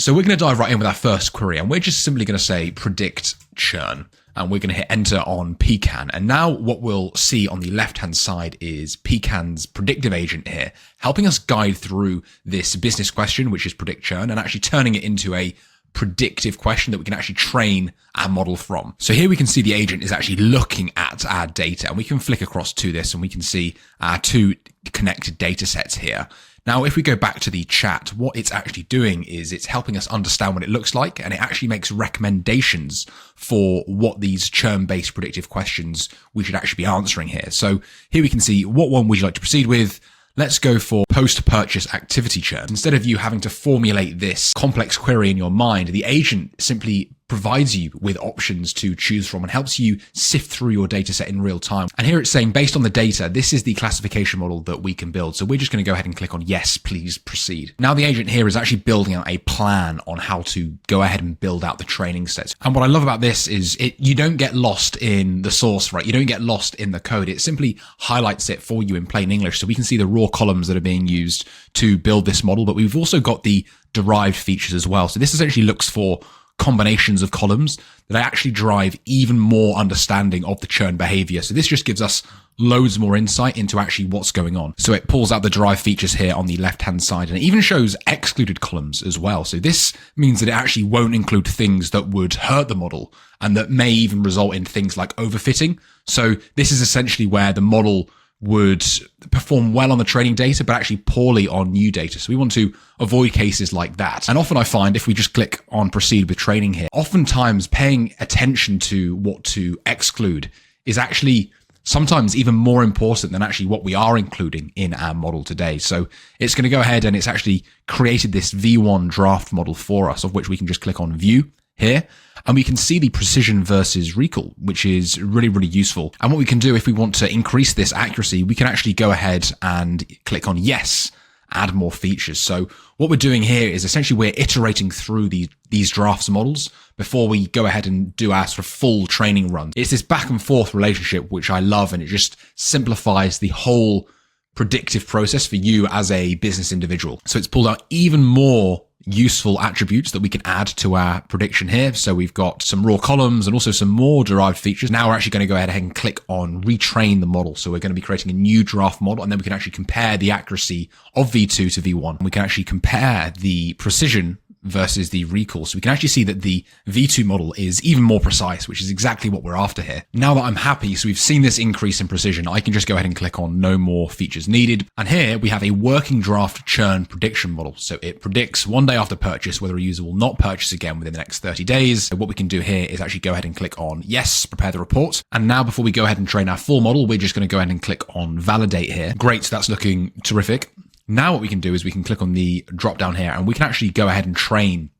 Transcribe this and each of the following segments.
So we're going to dive right in with our first query, and we're just simply going to say predict churn, and we're going to hit enter on Pecan. And now what we'll see on the left-hand side is Pecan's predictive agent here, helping us guide through this business question, which is predict churn, and actually turning it into a predictive question that we can actually train our model from. So here we can see the agent is actually looking at our data, and we can flick across to this and we can see our two connected data sets here. Now, if we go back to the chat, what it's actually doing is it's helping us understand what it looks like, and it actually makes recommendations for what these churn-based predictive questions we should actually be answering here. So here we can see what one would you like to proceed with. Let's go for post-purchase activity churn. Instead of you having to formulate this complex query in your mind, the agent simply provides you with options to choose from and helps you sift through your data set in real time. And here it's saying, based on the data, this is the classification model that we can build. So we're just going to go ahead and click on yes, please proceed. Now the agent here is actually building out a plan on how to go ahead and build out the training sets. And what I love about this is you don't get lost in the source, right? You don't get lost in the code. It simply highlights it for you in plain English. So we can see the raw columns that are being used to build this model, but we've also got the derived features as well. So this essentially looks for combinations of columns that actually drive even more understanding of the churn behavior. So this just gives us loads more insight into actually what's going on. So it pulls out the derived features here on the left-hand side, and it even shows excluded columns as well. So this means that it actually won't include things that would hurt the model and that may even result in things like overfitting. So this is essentially where the model would perform well on the training data, but actually poorly on new data. So we want to avoid cases like that. And often I find if we just click on proceed with training here, oftentimes paying attention to what to exclude is actually sometimes even more important than actually what we are including in our model today. So it's going to go ahead and it's actually created this V1 draft model for us, of which we can just click on view here, and we can see the precision versus recall, which is really, really useful. And what we can do if we want to increase this accuracy, we can actually go ahead and click on yes, add more features. So what we're doing here is essentially we're iterating through these drafts models before we go ahead and do our sort of full training run. It's this back and forth relationship, which I love, and it just simplifies the whole predictive process for you as a business individual. So it's pulled out even more useful attributes that we can add to our prediction here. So we've got some raw columns and also some more derived features. Now we're actually going to go ahead and click on retrain the model. So we're going to be creating a new draft model, and then we can actually compare the accuracy of V2 to V1. We can actually compare the precision versus the recall. So we can actually see that the V2 model is even more precise, which is exactly what we're after here. Now that I'm happy, so we've seen this increase in precision, I can just go ahead and click on no more features needed. And here we have a working draft churn prediction model. So it predicts one day after purchase whether a user will not purchase again within the next 30 days. So what we can do here is actually go ahead and click on yes, prepare the report. And now before we go ahead and train our full model, we're just going to go ahead and click on validate here. Great, so that's looking terrific. Now what we can do is we can click on the drop down here, and we can actually go ahead and train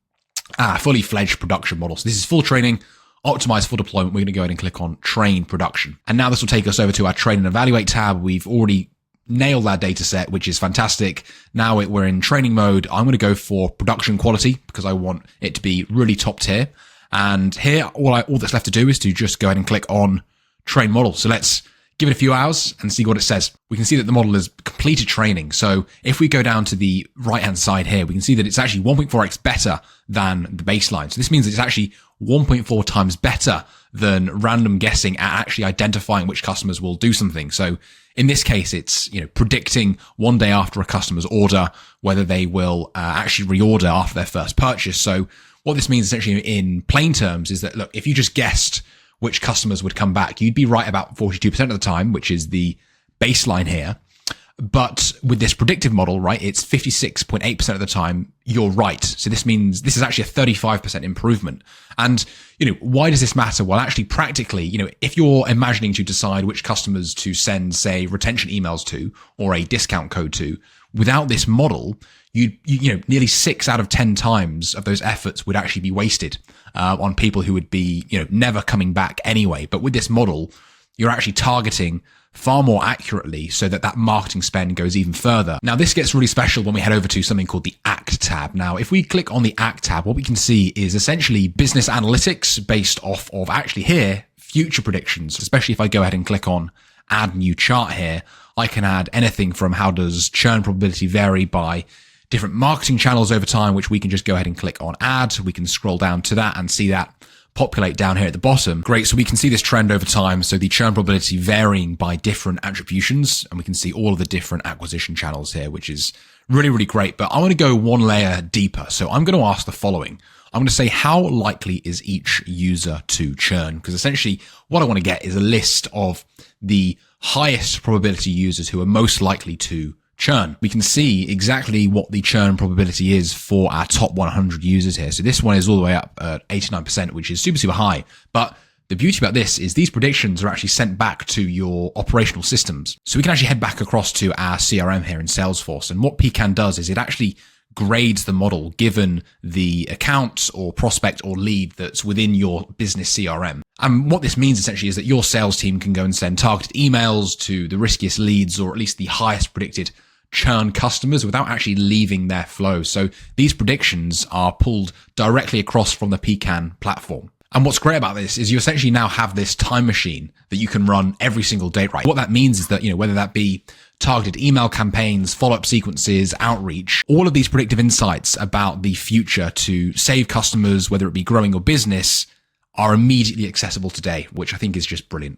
a fully fledged production model. So this is full training, optimized for deployment. We're going to go ahead and click on train production. And now this will take us over to our train and evaluate tab. We've already nailed our data set, which is fantastic. Now we're in training mode. I'm going to go for production quality because I want it to be really top tier. And here, all that's left to do is to just go ahead and click on train model. So let's give it a few hours and see what it says. We can see that the model has completed training. So if we go down to the right-hand side here, we can see that it's actually 1.4x better than the baseline. So this means it's actually 1.4 times better than random guessing at actually identifying which customers will do something. So in this case, it's, predicting one day after a customer's order, whether they will actually reorder after their first purchase. So what this means essentially in plain terms is that, look, if you just guessed which customers would come back, you'd be right about 42% of the time, which is the baseline here. But with this predictive model, right, it's 56.8% of the time you're right. So this means this is actually a 35% improvement. And, why does this matter? Well, actually, practically, if you're imagining to decide which customers to send, say, retention emails to or a discount code to, without this model, you nearly 6 out of 10 times of those efforts would actually be wasted on people who would be, never coming back anyway. But with this model, you're actually targeting far more accurately so that marketing spend goes even further. Now, this gets really special when we head over to something called the Act tab. Now, if we click on the Act tab, what we can see is essentially business analytics based off of actually here, future predictions, especially if I go ahead and click on add new chart here. I can add anything from how does churn probability vary by different marketing channels over time, which we can just go ahead and click on add. We can scroll down to that and see that populate down here at the bottom. Great. So we can see this trend over time. So the churn probability varying by different attributions, and we can see all of the different acquisition channels here, which is really, really great. But I want to go one layer deeper. So I'm going to ask the following. I'm going to say, how likely is each user to churn? Because essentially what I want to get is a list of the highest probability users who are most likely to churn. We can see exactly what the churn probability is for our top 100 users here. So this one is all the way up at 89%, which is super, super high. But the beauty about this is these predictions are actually sent back to your operational systems. So we can actually head back across to our CRM here in Salesforce. And what Pecan does is it actually grades the model given the account or prospect or lead that's within your business CRM. And what this means essentially is that your sales team can go and send targeted emails to the riskiest leads, or at least the highest predicted churn customers, without actually leaving their flow. So these predictions are pulled directly across from the Pecan platform. And what's great about this is you essentially now have this time machine that you can run every single day, right? What that means is that, whether that be targeted email campaigns, follow-up sequences, outreach, all of these predictive insights about the future to save customers, whether it be growing your business, are immediately accessible today, which I think is just brilliant.